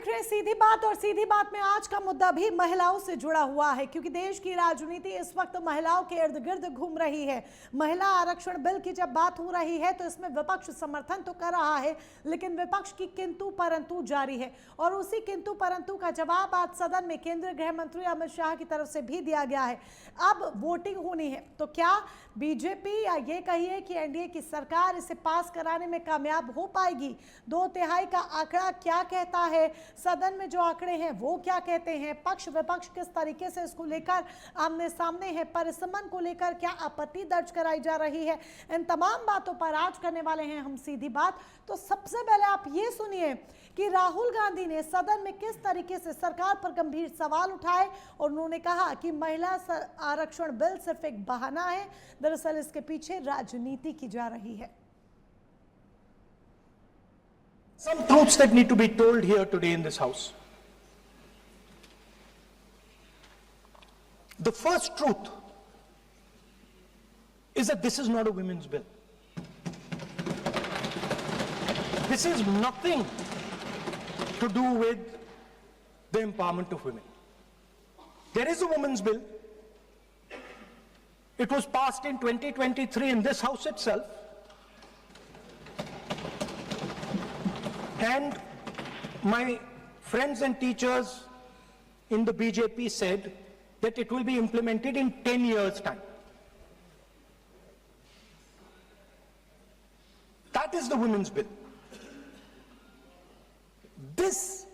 देख रहे हैं सीधी बात, और सीधी बात में आज का मुद्दा भी महिलाओं से जुड़ा हुआ है, क्योंकि देश की राजनीति इस वक्त महिलाओं के इर्द गिर्द घूम रही है। महिला आरक्षण बिल की जब बात हो रही है तो इसमें विपक्ष समर्थन तो कर रहा है, लेकिन विपक्ष की किंतु परंतु जारी है। और उसी किंतु परंतु का जवाब आज सदन में केंद्रीय गृह मंत्री अमित शाह की तरफ से भी दिया गया है। अब वोटिंग होनी है, तो क्या बीजेपी या ये कहिए कि एनडीए की सरकार इसे पास कराने में कामयाब हो पाएगी? 2/3 का आंकड़ा क्या कहता है? सदन में जो आंकड़े हैं वो क्या कहते हैं? पक्ष विपक्ष किस तरीके से इसको लेकर आमने सामने है? परिसमन को लेकर क्या आपत्ति दर्ज कराई जा रही है? इन तमाम बातों पर आज करने वाले हैं हम सीधी बात। तो सबसे पहले आप ये सुनिए कि राहुल गांधी ने सदन में किस तरीके से सरकार पर गंभीर सवाल उठाए, और उन्होंने कहा कि महिला आरक्षण बिल सिर्फ एक बहाना है, दरअसल इसके पीछे राजनीति की जा रही है। Some truths that need to be told here today in this house. The first truth is that this is not a women's bill. This is nothing to do with the empowerment of women. There is a women's bill. It was passed in 2023 in this house itself. And my friends and teachers in the BJP said that it will be implemented in 10 years' time. That is the women's bill. This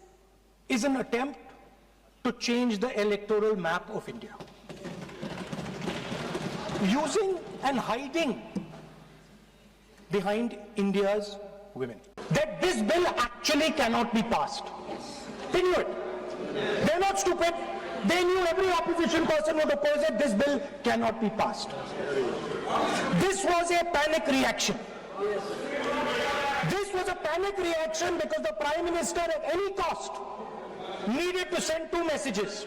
is an attempt to change the electoral map of India, using and hiding behind India's women. That this bill actually cannot be passed. They knew it. They're not stupid. They knew every opposition person would oppose it. This bill cannot be passed. This was a panic reaction. This was a panic reaction because the Prime Minister at any cost needed to send two messages.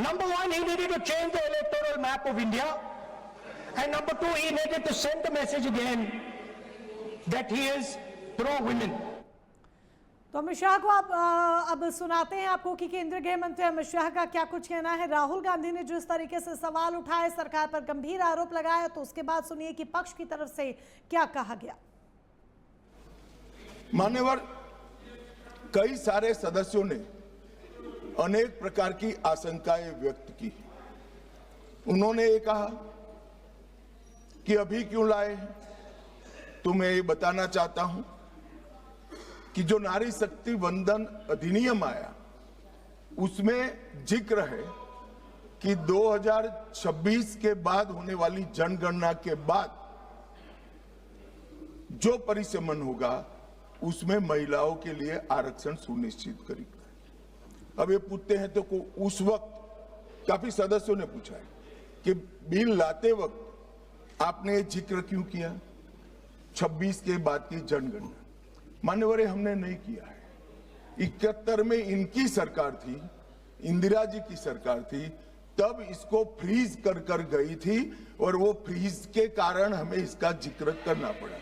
Number one, he needed to change the electoral map of India. And number two, he needed to send the message again that he is pro-women. तो अमित शाह को आप अब सुनाते हैं आपको कि केंद्रीय गृह मंत्री अमित शाह का क्या कुछ कहना है। राहुल गांधी ने जो इस तरीके से सवाल उठाए, सरकार पर गंभीर आरोप लगाया, तो उसके बाद सुनिए कि पक्ष की तरफ से क्या कहा गया। मान्यवर, कई सारे सदस्यों ने अनेक प्रकार की आशंकाएं व्यक्त की। उन्होंने ये कहा कि अभी क्यों लाए, तो मैं ये बताना चाहता हूं कि जो नारी शक्ति वंदन अधिनियम आया उसमें जिक्र है कि 2026 के बाद होने वाली जनगणना के बाद जो परिसमन होगा उसमें महिलाओं के लिए आरक्षण सुनिश्चित करेगा। अब ये पूछते हैं तो उस वक्त काफी सदस्यों ने पूछा है कि बिल लाते वक्त आपने जिक्र क्यों किया 26 के बाद की जनगणना। मान्यवर, हमने नहीं किया है। 71 में इनकी सरकार थी, इंदिरा जी की सरकार थी, तब इसको फ्रीज कर गई थी, और वो फ्रीज के कारण हमें इसका जिक्र करना पड़ा।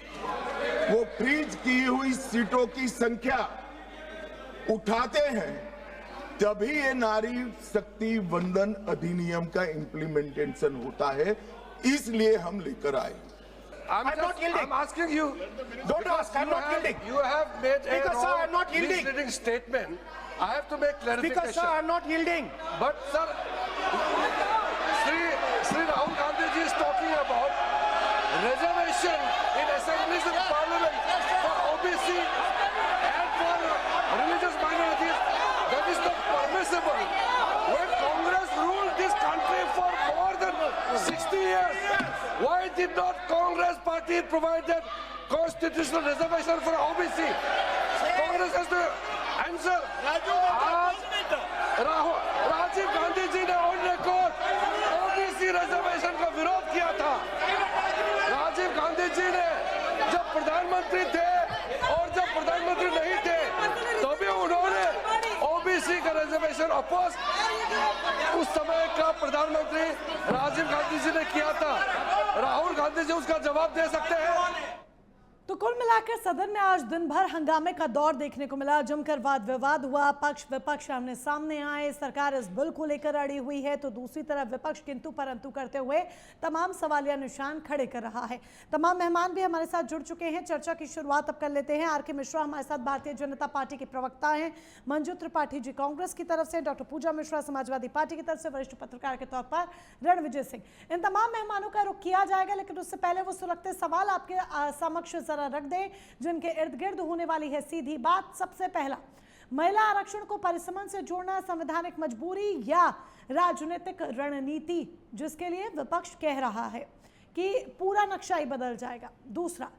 वो फ्रीज की हुई सीटों की संख्या उठाते हैं तभी ये नारी शक्ति वंदन अधिनियम का इम्प्लीमेंटेशन होता है, इसलिए हम लेकर आए। I'm not yielding. I'm asking you. Don't ask. I'm not yielding. You have made Speaker, sir, I'm not yielding. misleading statement. I have to make clarification. Speaker, sir, I'm not yielding. But sir, Sri Rahul Gandhi ji is talking about reservation in assemblies and parliament for OBC and for religious minorities. That is not permissible. When Congress ruled this country for more than 60 years, why did not Congress party provide that constitutional reservation for OBC? Congress has to answer. Rajiv Gandhi ji ने on record OBC reservation का विरोध किया था। राजीव गांधी जी ने जब प्रधानमंत्री थे और जब प्रधानमंत्री नहीं थे तो भी उन्होंने ओबीसी का रिजर्वेशन अपोज उस समय का प्रधानमंत्री राजीव गांधी जी ने किया था। राहुल गांधी जी उसका जवाब दे सकते हैं। तो कुल मिलाकर सदन में आज दिन भर हंगामे का दौर देखने को मिला। जमकर वाद विवाद हुआ, पक्ष विपक्ष आमने सामने आए, सरकार इस बिल को लेकर अड़ी हुई है तो दूसरी तरफ विपक्ष किंतु परंतु करते हुए तमाम सवालिया निशान खड़े कर रहा है। तमाम मेहमान भी हमारे साथ जुड़ चुके हैं। चर्चा की शुरुआत अब कर लेते हैं। आर के मिश्रा हमारे साथ भारतीय जनता पार्टी के प्रवक्ता हैं, मंजू त्रिपाठी जी कांग्रेस की तरफ से, डॉक्टर पूजा मिश्रा समाजवादी पार्टी की तरफ से, वरिष्ठ पत्रकार के तौर पर रणविजय सिंह। इन तमाम मेहमानों का रुख किया जाएगा, लेकिन उससे पहले वो सुलगते सवाल आपके समक्ष रख दे जिनके इर्द गिर्द होने वाली है सीधी बात। सबसे पहला, महिला आरक्षण को परिसमन से जोड़ना संवैधानिक मजबूरी या राजनीतिक रणनीति, जिसके लिए विपक्ष कह रहा है कि पूरा नक्शा ही बदल जाएगा। दूसरा,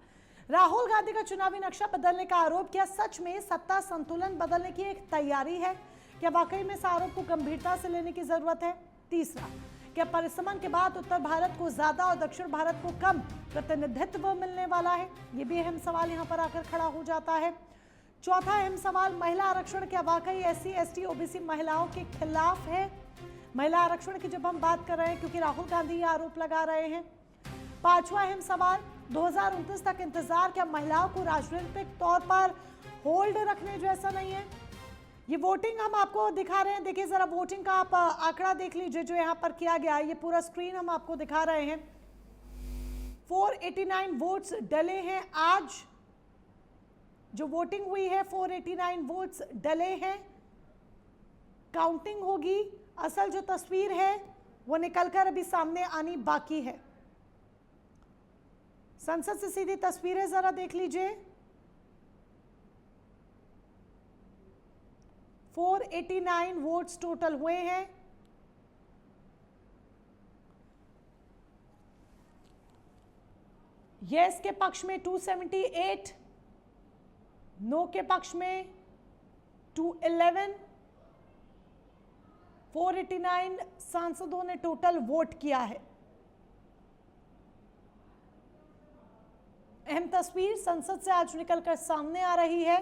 राहुल गांधी का चुनावी नक्शा बदलने का आरोप, क्या सच में सत्ता संतुलन बदलने की एक तैयारी है? क्या वाकई में इस आरोप को गंभीरता से लेने की जरूरत है? तीसरा, क्या परिसमन के बाद उत्तर भारत को ज्यादा और दक्षिण भारत को कम प्रतिनिधित्व मिलने वाला है? ये भी अहम सवाल यहां पर आकर खड़ा हो जाता है। चौथा अहम सवाल, महिला आरक्षण क्या वाकई SC, ST, OBC महिलाओं के खिलाफ है? महिला आरक्षण की जब हम बात कर रहे हैं, क्योंकि राहुल गांधी ये आरोप लगा रहे हैं। पांचवा अहम सवाल, 2029 तक इंतजार क्या महिलाओं को राजनीतिक तौर पर होल्ड रखने जैसा नहीं है? ये वोटिंग हम आपको दिखा रहे हैं, देखिए जरा वोटिंग का आप आंकड़ा देख लीजिए जो यहाँ पर किया गया है। ये पूरा स्क्रीन हम आपको दिखा रहे हैं। 489 वोट्स डले हैं। आज जो वोटिंग हुई है 489 वोट्स डले हैं। काउंटिंग होगी, असल जो तस्वीर है वो निकलकर अभी सामने आनी बाकी है। संसद से सीधी तस्वीरें जरा देख लीजिए। 489 वोट्स टोटल हुए हैं। यस के पक्ष में 278, नो के पक्ष में 211। 489 सांसदों ने टोटल वोट किया है। अहम तस्वीर संसद से आज निकलकर सामने आ रही है,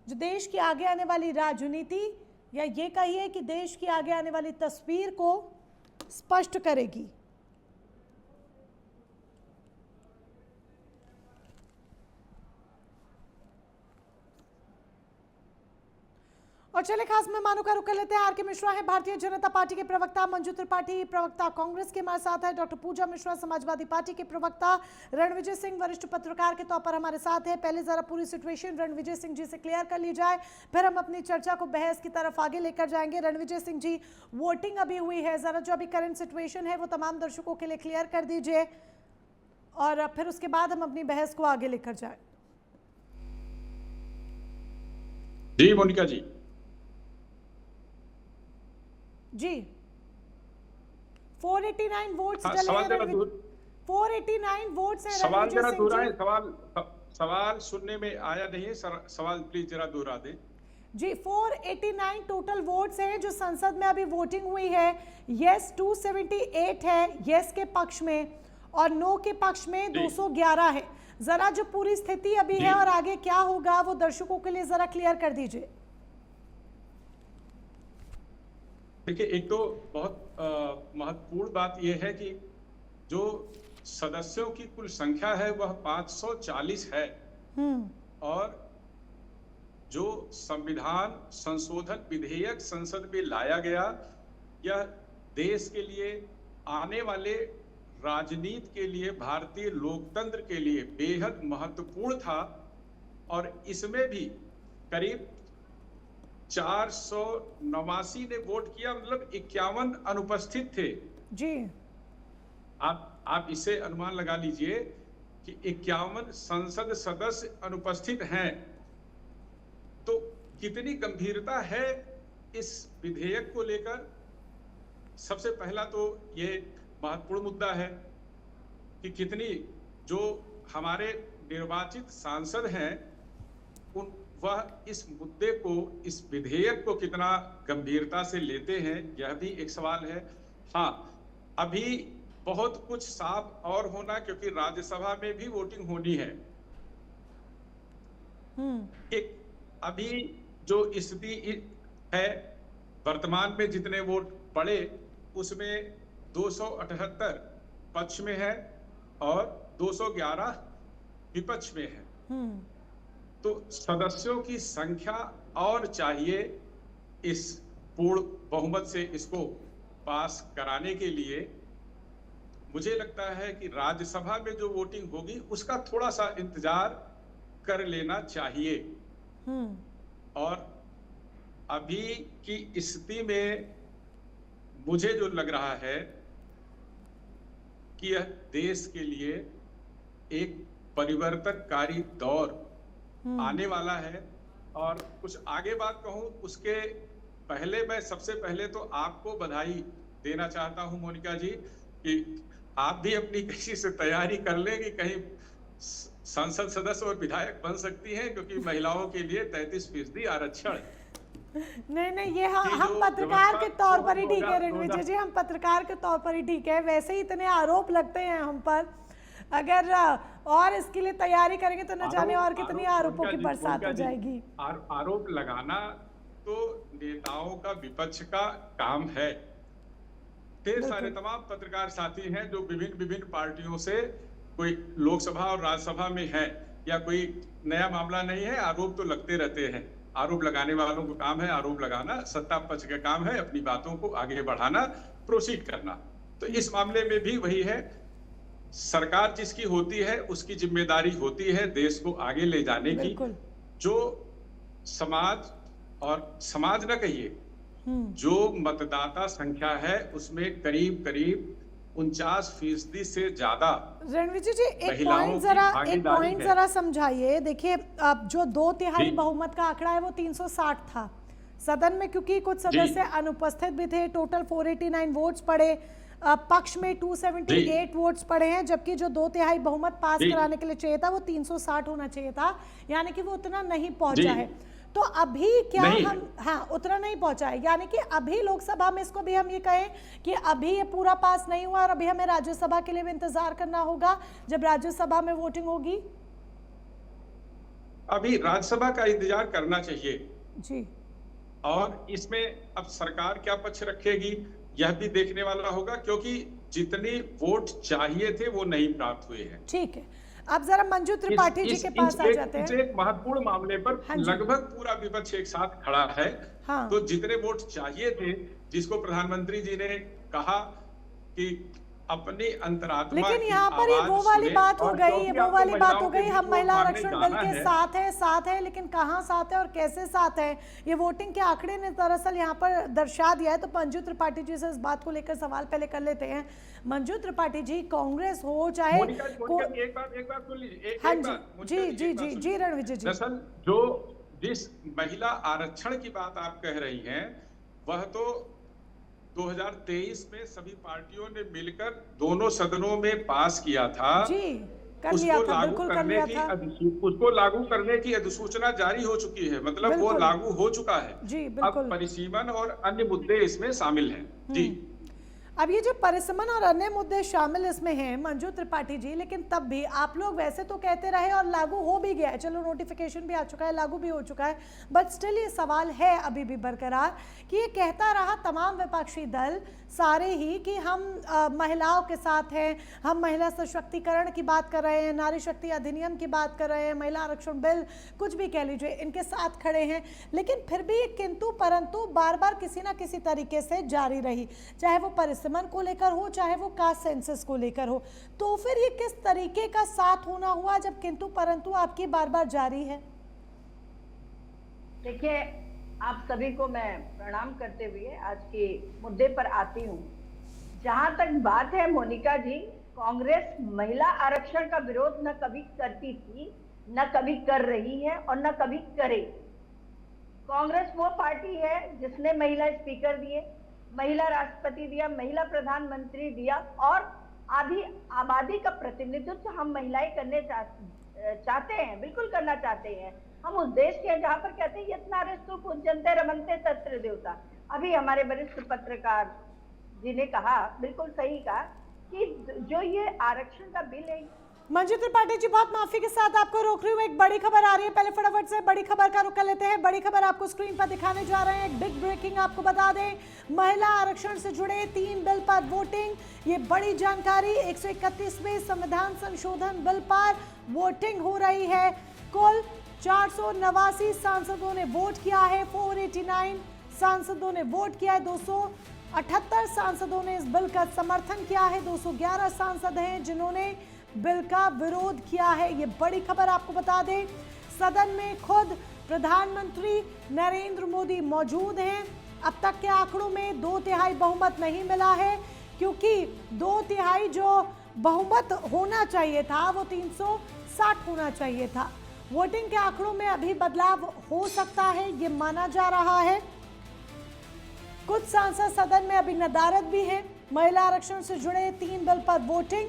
जो देश की आगे आने वाली राजनीति या ये कहिए कि देश की आगे आने वाली तस्वीर को स्पष्ट करेगी। और चले खास मेहमानों का रुख कर लेते हैं। आर के मिश्रा है भारतीय जनता पार्टी के प्रवक्ता, मंजू त्रिपाठी प्रवक्ता कांग्रेस के हमारे साथ है, डॉक्टर पूजा मिश्रा समाजवादी पार्टी के प्रवक्ता, रणविजय सिंह वरिष्ठ पत्रकार के तौर पर हमारे साथ है। पहले जरा पूरी सिचुएशन रणविजय सिंह जी से क्लियर कर ली जाए, फिर हम अपनी चर्चा को बहस की तरफ आगे लेकर जाएंगे। रणविजय सिंह जी, वोटिंग अभी हुई है, जरा जो अभी करंट सिचुएशन है वो तमाम दर्शकों के लिए क्लियर कर दीजिए और फिर उसके बाद हम अपनी बहस को आगे लेकर जाए। जी मोनिका जी। जी 489 वोट्स डले हैं। 489 वोट्स हैं। सवाल जरा दोहराएं, सवाल सुनने में आया नहीं है, सवाल प्लीज जरा दोहरा दें। जी 489 टोटल वोट्स हैं जो संसद में अभी वोटिंग हुई है। यस 278 है यस के पक्ष में और नो के पक्ष में 211 है। जरा जो पूरी स्थिति अभी है और आगे क्या होगा वो दर्शकों के लिए जरा क्लियर कर दीजिए। देखिए, एक तो बहुत महत्वपूर्ण बात यह है कि जो सदस्यों की कुल संख्या है वह 540 है और जो संविधान संशोधन विधेयक संसद में लाया गया, यह देश के लिए, आने वाले राजनीति के लिए, भारतीय लोकतंत्र के लिए बेहद महत्वपूर्ण था और इसमें भी करीब 489 ने वोट किया, मतलब 51 अनुपस्थित थे। जी आप इससे अनुमान लगा लीजिए कि 51 संसद सदस्य अनुपस्थित हैं, तो कितनी गंभीरता है इस विधेयक को लेकर। सबसे पहला तो ये महत्वपूर्ण मुद्दा है कि कितनी जो हमारे निर्वाचित सांसद हैं वह इस मुद्दे को, इस विधेयक को कितना गंभीरता से लेते हैं, यह भी एक सवाल है। हाँ, अभी बहुत कुछ साफ और होना, क्योंकि राज्यसभा में भी वोटिंग होनी है। एक अभी जो स्थिति है, वर्तमान में जितने वोट पड़े उसमें 278 पक्ष में है और 211 विपक्ष में है। तो सदस्यों की संख्या और चाहिए इस पूर्ण बहुमत से इसको पास कराने के लिए। मुझे लगता है कि राज्यसभा में जो वोटिंग होगी उसका थोड़ा सा इंतजार कर लेना चाहिए। और अभी की स्थिति में मुझे जो लग रहा है कि यह देश के लिए एक परिवर्तनकारी दौर आने वाला है। और कुछ आगे बात कहूं उसके पहले मैं सबसे पहले तो आपको बधाई देना चाहता हूं मोनिका जी कि आप भी अपनी किसी से तैयारी कर लें कि कहीं संसद सदस्य और विधायक बन सकती हैं, क्योंकि महिलाओं के लिए 33% आरक्षण। नहीं ये हम पत्रकार के तौर पर ही ठीक है रणविजय जी, हम पत्रकार के तौर पर ही ठीक है। वैसे ही इतने आरोप लगते हैं हम पर, अगर और इसके लिए तैयारी करेंगे तो न जाने और कितनी आरोपों की बरसात हो जाएगी। आरोप लगाना तो नेताओं का, विपक्ष का काम है। ढेर सारे तमाम पत्रकार साथी हैं जो विभिन्न पार्टियों से कोई लोकसभा और राज्यसभा में है, या कोई नया मामला नहीं है, आरोप तो लगते रहते हैं। आरोप लगाने वालों को काम है आरोप लगाना, सत्ता पक्ष का काम है अपनी बातों को आगे बढ़ाना, प्रोसीड करना। तो इस मामले में भी वही है, सरकार जिसकी होती है उसकी जिम्मेदारी होती है देश को आगे ले जाने की। जो समाज, और समाज न कहिए, जो मतदाता संख्या है उसमें करीब 49% से ज्यादा। रणविजय जी एक पॉइंट जरा समझाइए। देखिए अब जो 2/3 बहुमत का आंकड़ा है वो 360 था सदन में, क्योंकि कुछ सदस्य अनुपस्थित भी थे। टोटल 489 वोट्स पड़े, पक्ष में 278 वोट्स पड़े हैं, जबकि जो 2/3 बहुमत पास कराने के लिए चाहिए था वो 360 होना चाहिए था, यानी कि वो उतना नहीं पहुंचा है। तो अभी क्या हम, हाँ उतना नहीं पहुंचा है, यानी कि अभी लोकसभा में इसको भी हम ये कहें कि अभी ये पूरा पास नहीं हुआ और अभी हमें राज्यसभा के लिए भी इंतजार करना होगा जब राज्यसभा में वोटिंग होगी। अभी राज्यसभा का इंतजार करना चाहिए जी, और इसमें अब सरकार क्या पक्ष रखेगी यह भी देखने वाला होगा, क्योंकि जितने वोट चाहिए थे वो नहीं प्राप्त हुए हैं। ठीक है, अब जरा मंजू त्रिपाठी जी के पास आ जाते हैं। एक महत्वपूर्ण मामले पर लगभग पूरा विपक्ष एक साथ खड़ा है। हाँ। तो जितने वोट चाहिए थे, जिसको प्रधानमंत्री जी ने कहा कि अपनी अंतरात्मा, लेकिन यहाँ पर ये वो वाली बात हो गई, ये वो वाली बात हो गई, हम महिला आरक्षण बिल के साथ है, लेकिन कहाँ साथ है और कैसे साथ है, ये वोटिंग के आंकड़े ने दरअसल यहाँ पर दर्शा दिया है। तो मंजू त्रिपाठी जी से इस बात को लेकर सवाल पहले कर लेते हैं। मंजू त्रिपाठी जी, कांग्रेस हो चाहे एक बात सुन लीजिए। हाँ जी रणविजय जी, दरअसल जो जिस महिला आरक्षण की बात आप कह रही हैं वह तो 2023 में सभी पार्टियों ने मिलकर दोनों सदनों में पास किया था। जी, कर लिया था, बिल्कुल कर लिया था। उसको लागू करने की अधिसूचना जारी हो चुकी है, मतलब वो लागू हो चुका है जी, बिल्कुल। अब परिसीमन और अन्य मुद्दे इसमें शामिल हैं। जी, अब ये जो परिसीमन और अन्य मुद्दे शामिल इसमें हैं मंजू त्रिपाठी जी, लेकिन तब भी आप लोग वैसे तो कहते रहे और लागू हो भी गया है, चलो नोटिफिकेशन भी आ चुका है, लागू भी हो चुका है, बट स्टिल ये सवाल है अभी भी बरकरार कि ये कहता रहा तमाम विपक्षी दल सारे ही कि हम महिलाओं के साथ हैं, हम महिला सशक्तिकरण की बात कर रहे हैं, नारी शक्ति अधिनियम की बात कर रहे हैं, महिला आरक्षण बिल, कुछ भी कह लीजिए, इनके साथ खड़े हैं। लेकिन फिर भी किंतु परंतु बार बार किसी ना किसी तरीके से जारी रही, चाहे वो परिसीमन को लेकर हो, चाहे वो कास्ट सेंसस को लेकर हो। तो फिर ये किस तरीके का साथ होना हुआ जब किंतु परंतु आपकी बार बार जारी है? देखिए, आप सभी को मैं प्रणाम करते हुए आज के मुद्दे पर आती हूँ। जहां तक बात है मोनिका जी, कांग्रेस महिला आरक्षण का विरोध न कभी करती थी, न कभी कर रही है और न कभी करे। कांग्रेस वो पार्टी है जिसने महिला स्पीकर दिए, महिला राष्ट्रपति दिया, महिला प्रधानमंत्री दिया, और आधी आबादी का प्रतिनिधित्व हम महिलाएं करने चाहते हैं, बिल्कुल करना चाहते हैं। हम उस देश के जहाँ पर कहते हैं यत्नारिस्तु पूज्यन्ते रमन्ते तत्र देवता। अभी हमारे वरिष्ठ पत्रकार जी ने कहा, बिल्कुल सही कहा, कि जो ये आरक्षण का बिल है। मंजू त्रिपाठी जी, बहुत माफी के साथ आपको रोक रही हूँ, एक बड़ी खबर आ रही है, पहले फटाफट से बड़ी खबर का रुख कर लेते हैं। बड़ी खबर आपको स्क्रीन पर दिखाने जा रहे हैं, एक बिग ब्रेकिंग आपको बता दें, महिला आरक्षण से जुड़े 3 बिल पर वोटिंग। ये बड़ी जानकारी, 131वें संविधान संशोधन बिल पर वोटिंग हो रही है। कुल 489 सांसदों ने वोट किया है, 489 सांसदों ने वोट किया है, 278 सांसदों ने इस बिल का समर्थन किया है, 211 सांसद हैं जिन्होंने बिल का विरोध किया है। ये बड़ी खबर आपको बता दें, सदन में खुद प्रधानमंत्री नरेंद्र मोदी मौजूद हैं। अब तक के आंकड़ों में 2/3 बहुमत नहीं मिला है, क्योंकि 2/3 जो बहुमत होना चाहिए था वो 360 होना चाहिए था। वोटिंग के आंकड़ों में अभी बदलाव हो सकता है, ये माना जा रहा है। कुछ सांसद सदन में अभी नदारद भी हैं। महिला आरक्षण से जुड़े 3 बिल पर वोटिंग।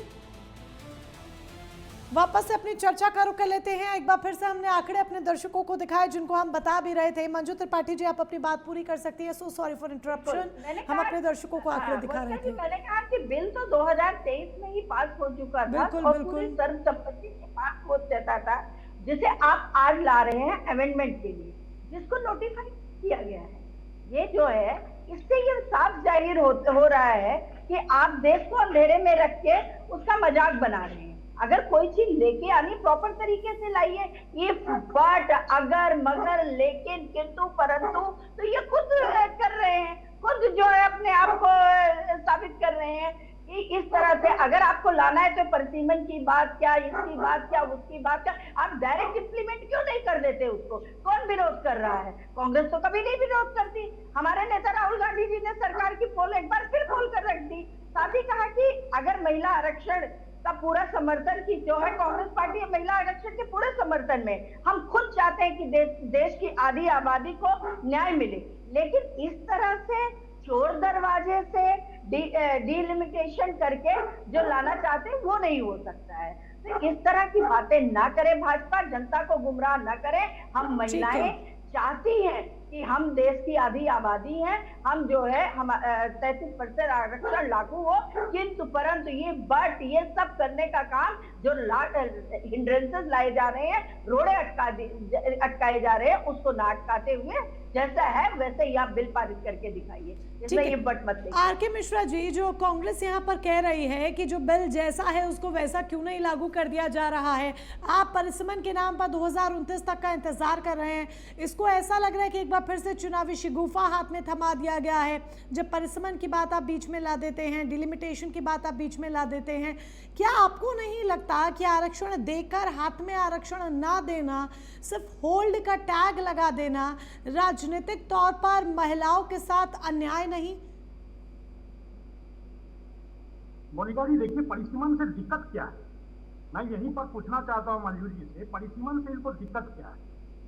वापस से अपनी चर्चा का रुख कर लेते हैं। एक बार फिर से हमने आंकड़े अपने दर्शकों को दिखाए, जिनको हम बता भी रहे थे। मंजू त्रिपाठी जी, आप अपनी बात पूरी कर सकती है। सो सॉरी फॉर इंटरप्शन, हम अपने दर्शकों को आंकड़े दिखा रहे थे। मैंने कहा कि बिल तो 2023 में ही पास हो चुका था और पूरी सर्वसम्मति से पास हो जाता था, जिसे आप आज ला रहे हैं अमेंडमेंट के लिए, जिसको नोटिफाई किया गया है। ये जो है, इससे ये साफ जाहिर हो रहा है कि आप देश को अंधेरे में रख के उसका मजाक बना रहे हैं। अगर कोई चीज लेके आनी प्रॉपर तरीके से लाइए। ये बट, अगर, मगर, लेकिन, किंतु, परंतु, तो ये खुद कर रहे हैं, खुद जो है अपने आप को साबित कर रहे हैं कि इस तरह से अगर आपको लाना है तो परिसीमन की बात क्या, इसकी बात क्या, उसकी बात क्या, आप डायरेक्ट इंप्लीमेंट क्यों नहीं कर देते उसको? कौन विरोध कर रहा है? कांग्रेस तो कभी नहीं विरोध करती। हमारे नेता राहुल गांधी जी ने सरकार की पोल एक बार फिर खोल कर रख दी। साथ ही कहा कि अगर महिला आरक्षण का पूरा समर्थन की जो है कांग्रेस पार्टी महिला आरक्षण के पूरे समर्थन में, हम खुद चाहते हैं कि देश की आधी आबादी को न्याय मिले, लेकिन इस तरह से चोर दरवाजे से डिलिमिटेशन करके जो लाना चाहते हैं वो नहीं हो सकता है। तो इस तरह की बातें ना करें भाजपा, जनता को गुमराह ना करें। हम महिलाएं चाहती हैं कि हम देश की आधी आबादी हैं, हम जो है हम 33% आरक्षण लागू हो, किंतु परंतु ये बट ये सब करने का काम जो हिंड्रेंसेस लाए जा रहे हैं, रोड़े अटकाए जा रहे हैं, उसको ना अटकाते हुए जैसा है वैसे ही आप बिल पारित करके दिखाइए। इसमें ये बट मत देखिए। आर के मिश्रा जी, जो कांग्रेस यहाँ पर कह रही है कि जो बिल जैसा है उसको वैसा क्यों नहीं लागू कर दिया जा रहा है, आप परिसीमन के नाम पर 2029 तक का इंतजार कर रहे हैं। इसको ऐसा लग रहा है कि एक बार फिर से चुनावी शिगुफा हाथ में थमा दिया गया है। जब परिसीमन की बात आप बीच में ला देते हैं, डिलिमिटेशन की बात आप बीच में ला देते हैं, क्या आपको नहीं लगता कि आरक्षण देकर हाथ में आरक्षण ना देना, सिर्फ होल्ड का टैग लगा देना, राजनीतिक तौर पर महिलाओं के साथ अन्याय नहीं? मोनिका जी, देखिए, परिसीमन से दिक्कत क्या है, मैं यहीं पर पूछना चाहता हूं मंजू जी से, परिसीमन से इनको दिक्कत क्या है?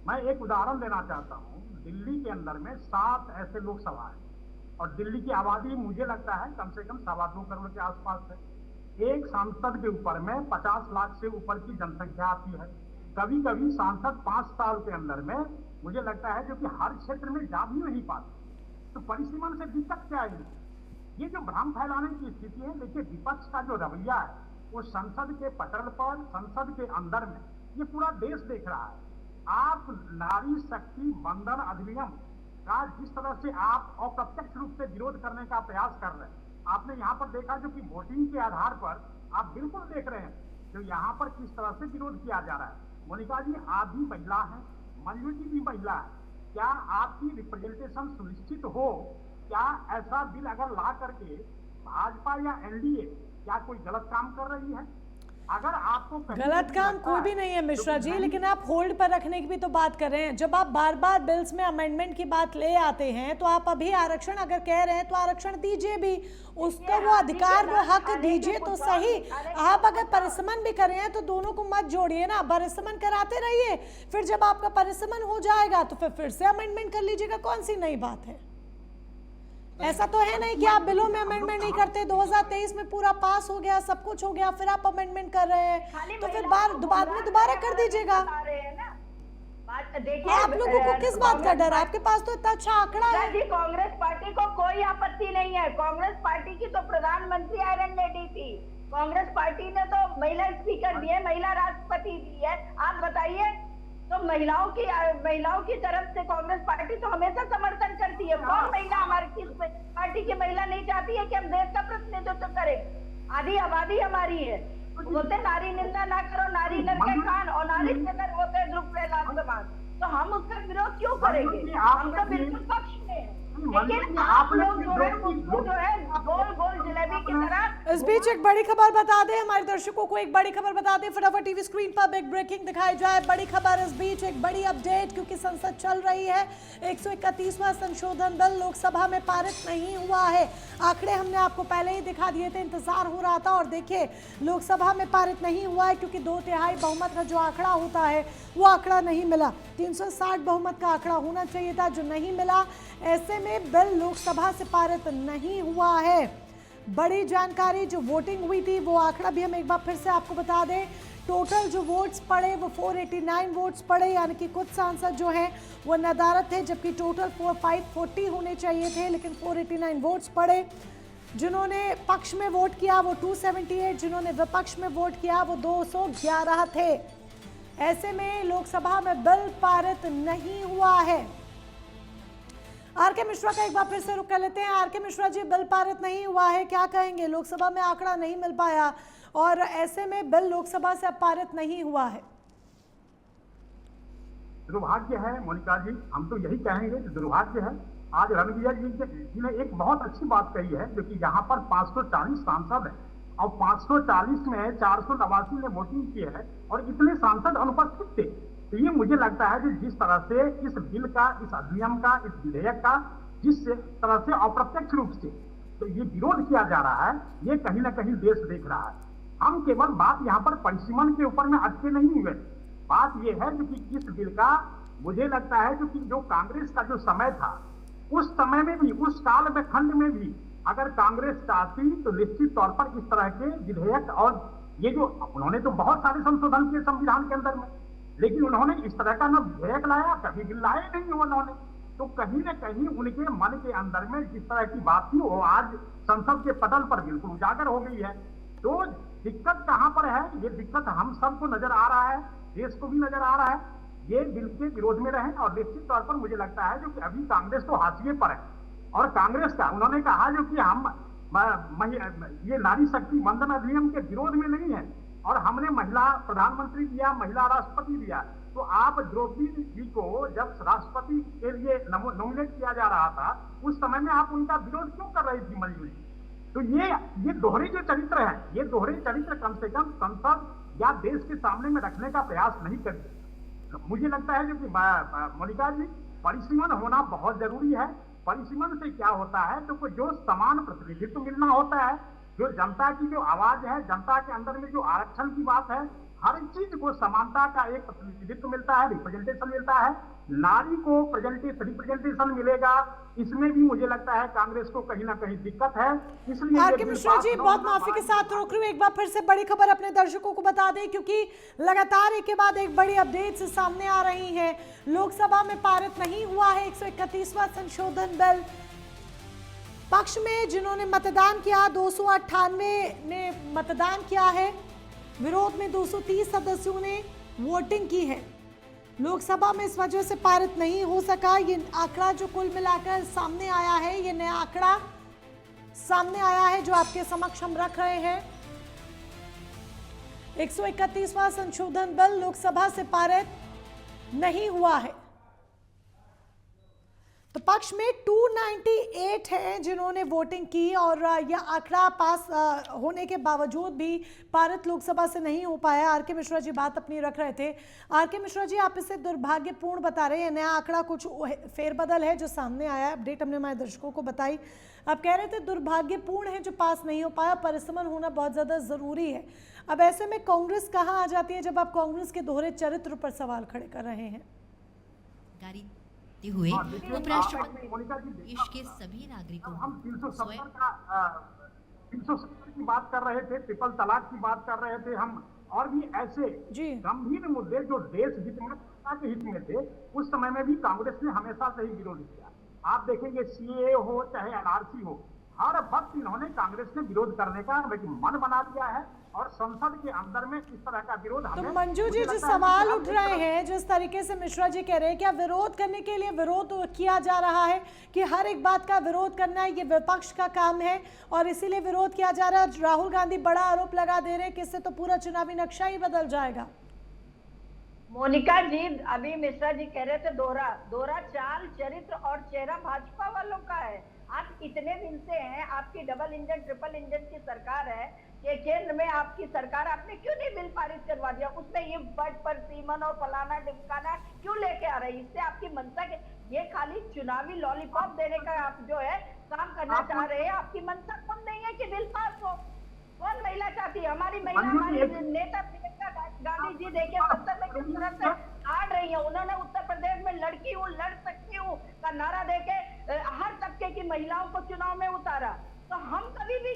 मैं एक उदाहरण देना चाहता हूं। दिल्ली के अंदर में 7 ऐसे लोकसभा है और दिल्ली की आबादी मुझे लगता है कम से कम 2.25 करोड़ के आसपास है। एक सांसद के ऊपर में 50 लाख से ऊपर की जनसंख्या आती है। कभी कभी सांसद 5 साल के अंदर में मुझे लगता है जो कि हर क्षेत्र में जा भी नहीं पाते। तो परिसीमन से दिक्कत क्या है? ये जो भ्रम फैलाने की स्थिति है, देखिए, विपक्ष का जो रवैया है वो संसद के पटल पर, संसद के अंदर में ये पूरा देश देख रहा है। आप नारी शक्ति बंधन अधिनियम का जिस तरह से आप अप्रत्यक्ष रूप से विरोध करने का प्रयास कर रहे हैं, आपने यहाँ पर देखा जो कि वोटिंग के आधार पर आप बिल्कुल देख रहे हैं जो यहाँ पर किस तरह से विरोध किया जा रहा है। मोनिका जी, आप भी महिला हैं, मंजू जी भी महिला है, क्या आपकी रिप्रेजेंटेशन सुनिश्चित हो? क्या ऐसा बिल अगर ला करके भाजपा या एनडीए क्या कोई गलत काम कर रही है? अगर आपको गलत काम कोई भी नहीं है मिश्रा जी, लेकिन आप होल्ड पर रखने की भी तो बात कर रहे हैं। जब आप बार बार बिल्स में अमेंडमेंट की बात ले आते हैं तो आप अभी आरक्षण अगर कह रहे हैं तो आरक्षण दीजिए भी, उसका वो अधिकार, वो हक दीजिए तो सही। आप अगर परिसीमन भी कर रहे हैं तो दोनों को मत जोड़िए ना, परिसीमन कराते रहिए, फिर जब आपका परिसीमन हो जाएगा तो फिर से अमेंडमेंट कर लीजिएगा। कौन सी नई बात है? ऐसा तो है नहीं कि आप बिलों में अमेंडमेंट नहीं करते, 2023 में पूरा पास हो गया, सब कुछ हो गया, फिर आप अमेंडमेंट कर रहे हैं, तो फिर दोबारा कर दीजिएगा। देखिए, आप लोगों को किस बात का डर? आपके पास तो इतना अच्छा आंकड़ा है। जी, कांग्रेस पार्टी को कोई आपत्ति नहीं है। कांग्रेस पार्टी की तो प्रधानमंत्री आयरन लेडी थी। कांग्रेस पार्टी ने तो महिला स्पीकर दी है, महिला राष्ट्रपति दी है। आप बताइए, तो महिलाओं की तरफ से कांग्रेस पार्टी तो हमेशा समर्थन करती है। कौन महिला, हमारी किस पार्टी की महिला नहीं चाहती है कि हम देश का प्रतिनिधित्व करें? आधी आबादी हमारी है, बोलते नारी निंदा ना करो, नारी नर के कान और नारी से नर होते ध्रुव प्रहलाद समान। तो हम उसका विरोध क्यों करेंगे? हम तो बिल्कुल पक्ष में हैं। लेकिन आप लोग जो है उसको जो है गोल गोल जलेबी की तरह। इस बीच एक बड़ी खबर बता दें हमारे दर्शकों को, एक बड़ी खबर बता दें, फटाफट टीवी स्क्रीन पर बिग ब्रेकिंग दिखाई जाए। बड़ी खबर इस बीच, एक बड़ी अपडेट, क्योंकि संसद चल रही है। 131वां संशोधन बिल लोकसभा में पारित नहीं हुआ है। आंकड़े हमने आपको पहले ही दिखा दिए थे, इंतजार हो रहा था, और देखिए लोकसभा में पारित नहीं हुआ है क्योंकि 2/3 बहुमत का जो आंकड़ा होता है वो आंकड़ा नहीं मिला। 360 बहुमत का आंकड़ा होना चाहिए था, जो नहीं मिला। ऐसे में बिल लोकसभा से पारित नहीं हुआ है। बड़ी जानकारी, जो वोटिंग हुई थी वो आंकड़ा भी हम एक बार फिर से आपको बता दें। टोटल जो वोट्स पड़े वो 489 वोट्स पड़े, यानी कि कुछ सांसद जो हैं वो नदारत थे, जबकि टोटल 540 होने चाहिए थे, लेकिन 489 वोट्स पड़े। जिन्होंने पक्ष में वोट किया वो 278, जिन्होंने विपक्ष में वोट किया वो 211 थे। ऐसे में लोकसभा में बिल पारित नहीं हुआ है। आर.के. मिश्रा का एक बार फिर से रुख कर लेते हैं। आर.के. मिश्रा जी, बिल पारित नहीं हुआ है, क्या कहेंगे? लोकसभा में आंकड़ा नहीं मिल पाया और ऐसे में बिल लोकसभा से पारित नहीं हुआ है। दुर्भाग्य है मोनिका जी, हम तो यही कहेंगे कि दुर्भाग्य है। आज रणविजय जी ने एक बहुत अच्छी बात कही है, जो कि यहाँ पर 540 सांसद है और 540 में 489 ने वोटिंग की है और इतने सांसद अनुपस्थित थे। तो ये मुझे लगता है कि जिस तरह से इस बिल का, इस अधिनियम का, इस विधेयक का जिस तरह से अप्रत्यक्ष रूप से तो ये विरोध किया जा रहा है, ये कहीं ना कहीं देश देख रहा है। हम केवल बात यहाँ पर परिसीमन के ऊपर में अटके नहीं हुए। बात ये है कि इस बिल का मुझे लगता है कि जो कांग्रेस का जो समय था, उस समय में भी, उस काल में खंड में भी अगर कांग्रेस चाहती तो निश्चित तौर पर इस तरह के विधेयक, और ये जो उन्होंने तो बहुत सारे संशोधन किए संविधान के अंदर में, लेकिन उन्होंने इस तरह का न विधेयक लाया, कभी भी लाए नहीं उन्होंने। तो कहीं न कहीं उनके मन के अंदर में जिस तरह की बात थी वो आज संसद के पटल पर बिल्कुल उजागर हो गई है। तो दिक्कत कहां पर है? ये दिक्कत हम सबको नजर आ रहा है, देश को भी नजर आ रहा है। ये बिल के विरोध में रहे और निश्चित तौर पर मुझे लगता है जो कि अभी कांग्रेस तो हाशिए पर है, और कांग्रेस का उन्होंने कहा जो कि हम ये नारी शक्ति वंदन अधिनियम के विरोध में नहीं है और हमने महिला प्रधानमंत्री दिया, महिला राष्ट्रपति दिया। तो आप द्रौपदी जी को जब राष्ट्रपति के लिए नॉमिनेट किया जा रहा था, उस समय में आप उनका विरोध क्यों कर रही थी मंजूरी? तो ये दोहरे जो चरित्र है, ये दोहरे चरित्र कम से कम संसद या देश के सामने में रखने का प्रयास नहीं करती। मुझे लगता है कि मोनिका जी, परिसीमन होना बहुत जरूरी है। परिसीमन से क्या होता है तो जो समान प्रतिनिधित्व मिलना होता है, जो जनता की जो आवाज है, जनता के अंदर में जो आरक्षण की बात है, हर चीज को समानता का एक प्रतिनिधित्व मिलता है, रिप्रेजेंटेशन मिलता है। नारी को रिप्रेजेंटेशन मिलेगा, इसमें भी मुझे लगता है कांग्रेस को कहीं ना कहीं दिक्कत है। इसलिए आर.के. मिश्रा जी, बहुत माफी के साथ रोक रही हूँ, एक बार फिर से बड़ी खबर अपने दर्शकों को बता दें, क्योंकि लगातार एक के बाद एक बड़ी अपडेट सामने आ रही है। लोकसभा में पारित नहीं हुआ है 131वां संशोधन बिल। पक्ष में जिन्होंने मतदान किया 298 ने मतदान किया है, विरोध में 230 सदस्यों ने वोटिंग की है। लोकसभा में इस वजह से पारित नहीं हो सका। ये आंकड़ा जो कुल मिलाकर सामने आया है, ये नया आंकड़ा सामने आया है जो आपके समक्ष हम रख रहे हैं। 131वां संशोधन बिल लोकसभा से पारित नहीं हुआ है। तो पक्ष में 298 हैं जिन्होंने वोटिंग की और यह आंकड़ा पास होने के बावजूद भी पारित लोकसभा से नहीं हो पाया। आर.के. मिश्रा जी बात अपनी रख रहे थे। आर.के. मिश्रा जी, आप इसे दुर्भाग्यपूर्ण बता रहे हैं। नया आंकड़ा कुछ फेरबदल है जो सामने आया है, अपडेट हमने हमारे दर्शकों को बताई। आप कह रहे थे दुर्भाग्यपूर्ण है जो पास नहीं हो पाया, परिसीमन होना बहुत ज़्यादा ज़रूरी है। अब ऐसे में कांग्रेस कहाँ आ जाती है जब आप कांग्रेस के दोहरे चरित्र पर सवाल खड़े कर रहे हैं? हुए उपराष्ट्रपति देश के सभी नागरिकों हम 370 की बात कर रहे थे, ट्रिपल तलाक की बात कर रहे थे हम, और भी ऐसे गंभीर मुद्दे जो देश हित में, के हित में थे, उस समय में भी कांग्रेस ने हमेशा से ही विरोध किया। आप देखेंगे सीएए हो चाहे एनआरसी हो, हर वक्त इन्होंने कांग्रेस ने विरोध करने का मन बना दिया है और संसद के अंदर में इस तरह का विरोध तो हमें मंजू जी, मुझे जो लगता है सवाल कि उठ रहे हैं, जिस तरीके से मिश्रा जी कह रहे हैं, क्या विरोध करने के लिए विरोध किया जा रहा है कि हर एक बात का विरोध करना ये विपक्ष का काम है और इसीलिए विरोध किया जा रहा है? राहुल गांधी बड़ा आरोप लगा दे रहे हैं कि इससे तो पूरा चुनावी नक्शा ही बदल जाएगा। मोनिका जी, अभी मिश्रा जी कह रहे थे दोहरा चाल, चरित्र और चेहरा भाजपा वालों का है। आप इतने दिन से हैं, आपकी डबल इंजन ट्रिपल इंजन की सरकार है कि केंद्र में आपकी सरकार, आपने क्यों नहीं बिल पारित करवा दिया? उसमें ये बट पर सीमन और फलाना ढिमकाना क्यों लेके आ रही? इससे आपकी मंशा के ये खाली चुनावी लॉलीपॉप देने का आप जो है काम करना चाह रहे हैं। आपकी मंशा कम नहीं है कि बिल पास हो। कौन महिला चाहती है? हमारी महिला, हमारी नेता प्रियंका गांधी जी देखिए संसद में किस तरह से आड़ रही है। उन्होंने उत्तर प्रदेश में लड़की हूँ, लड़ सकती हूँ का नारा देके हर तबके की महिलाओं को चुनाव में उतारा। तो हम कभी भी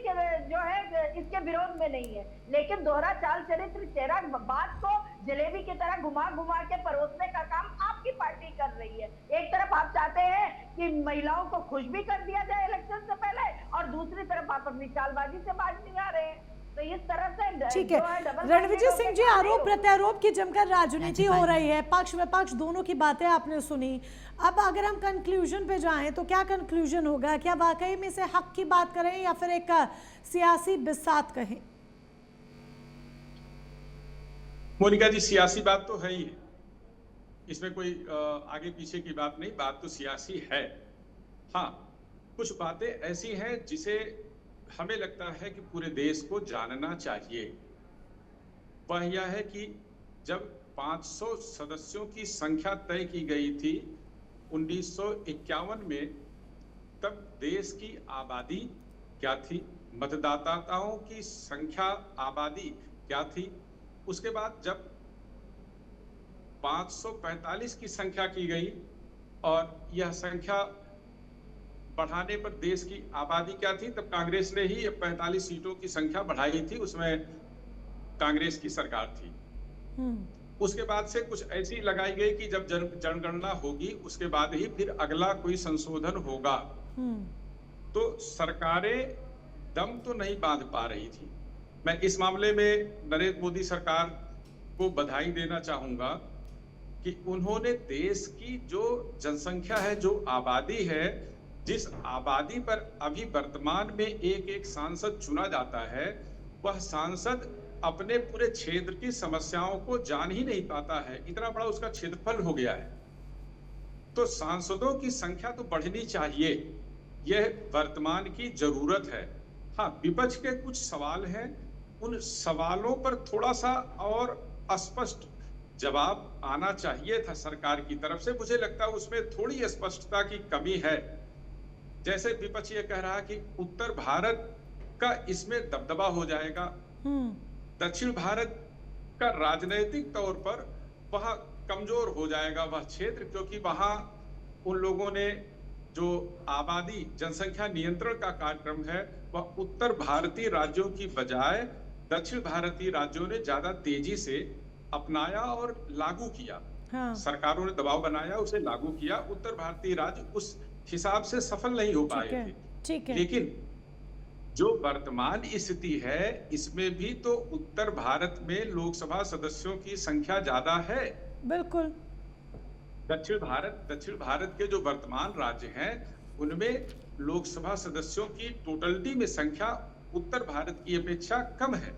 जो है इसके विरोध में नहीं है, लेकिन दोहरा चाल, चरित्र, चेहरा, बात को जलेबी की तरह घुमा घुमा के परोसने का काम आपकी पार्टी कर रही है। एक तरफ आप चाहते हैं कि महिलाओं को खुश भी कर दिया जाए इलेक्शन से पहले, और दूसरी तरफ आप अपनी चालबाजी से बाज नहीं आ रहे हैं। तो इस तरह से ठीक है, रणविजय सिंह जी, आरोप प्रत्यारोप की जमकर राजनीति हो रही है, पक्ष विपक्ष दोनों की बातें आपने सुनी। अब अगर हम कंक्लूजन पे जाएं तो क्या कंक्लूजन होगा? क्या वाकई में से हक की बात करें या फिर एक सियासी बिसात कहें? मोनिका जी, सियासी बात तो है ही है, इसमें कोई आगे पीछे की बात नहीं, बात तो सियासी है। हाँ, कुछ बातें ऐसी हैं जिसे हमें लगता है कि पूरे देश को जानना चाहिए। वह यह है कि जब 500 सदस्यों की संख्या तय की गई थी 1951 में, तब देश की आबादी क्या थी, मतदाताओं की संख्या, आबादी क्या थी। उसके बाद जब 545 की संख्या की गई और यह संख्या बढ़ाने पर देश की आबादी क्या थी, तब कांग्रेस ने ही 45 सीटों की संख्या बढ़ाई थी, उसमें कांग्रेस की सरकार थी। उसके बाद से कुछ ऐसी लगाई गई कि जब जनगणना होगी उसके बाद ही फिर अगला कोई संशोधन होगा। तो सरकारें दम तो नहीं बांध पा रही थी। मैं इस मामले में नरेंद्र मोदी सरकार को बधाई देना चाहूंगा कि उन्होंने देश की जो जनसंख्या है, जो आबादी है, जिस आबादी पर अभी वर्तमान में एक सांसद चुना जाता है, वह सांसद अपने पूरे क्षेत्र की समस्याओं को जान ही नहीं पाता है। इतना बड़ा उसका क्षेत्रफल हो गया है। तो सांसदों की संख्या तो बढ़नी चाहिए, यह वर्तमान की जरूरत है। हाँ, विपक्ष के कुछ सवाल हैं, उन सवालों पर थोड़ा सा और स्पष्ट जवाब आना चाहिए था सरकार की तरफ से। मुझे लगता है उसमें थोड़ी स्पष्टता की कमी है। जैसे विपक्ष ये कह रहा है कि उत्तर भारत का इसमें दबदबा हो जाएगा, दक्षिण भारत का राजनीतिक तौर पर वह कमजोर हो जाएगा वह क्षेत्र, क्योंकि वहां उन लोगों ने जो आबादी जनसंख्या नियंत्रण का कार्यक्रम है वह उत्तर भारतीय राज्यों की बजाय दक्षिण भारतीय राज्यों ने ज्यादा तेजी से अपनाया और लागू किया। हाँ। सरकारों ने दबाव बनाया, उसे लागू किया। उत्तर भारतीय राज्य उस हिसाब से सफल नहीं हो पाए थे। ठीक है। लेकिन जो वर्तमान स्थिति है, इसमें भी तो उत्तर भारत में लोकसभा सदस्यों की संख्या ज्यादा है। बिल्कुल। दक्षिण भारत के जो वर्तमान राज्य हैं, उनमें लोकसभा सदस्यों की टोटलिटी में संख्या उत्तर भारत की अपेक्षा कम है।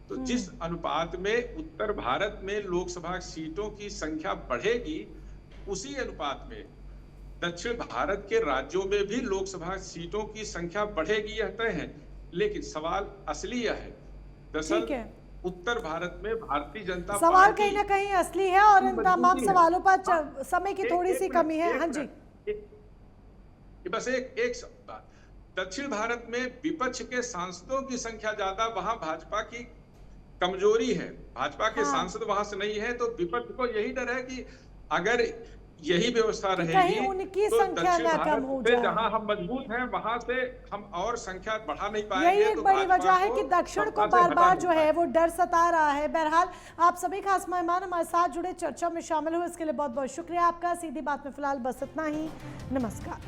तो जिस अनुपात में उत्तर भारत में लोकसभा सीटों की संख्या बढ़ेगी, उसी अनुपात में दक्षिण भारत के राज्यों में भी लोकसभा सीटों की संख्या बढ़ेगी, यह तय है। लेकिन सवाल असली यह है, दरअसल उत्तर भारत में भारतीय जनता पार्टी, सवाल कहीं ना कहीं असली है और इन तमाम सवालों पर समय की थोड़ी सी कमी है। हाँ जी, बस एक बात, दक्षिण भारत में विपक्ष के सांसदों की संख्या ज्यादा, वहां भाजपा की कमजोरी है, भाजपा के सांसद वहां से नहीं है। तो विपक्ष को यही डर है कि अगर यही व्यवस्था रहेगी उनकी तो संख्या दक्षिण ना कम हो जाए। जहां हम मजबूत हैं वहां से हम और संख्या बढ़ा नहीं पाएंगे। यही एक बड़ी वजह है कि दक्षिण को बार बार जो है वो डर सता रहा है। बहरहाल, आप सभी खास मेहमान हमारे साथ जुड़े, चर्चा में शामिल हुए, इसके लिए बहुत बहुत शुक्रिया आपका। सीधी बात में फिलहाल बस इतना ही। नमस्कार।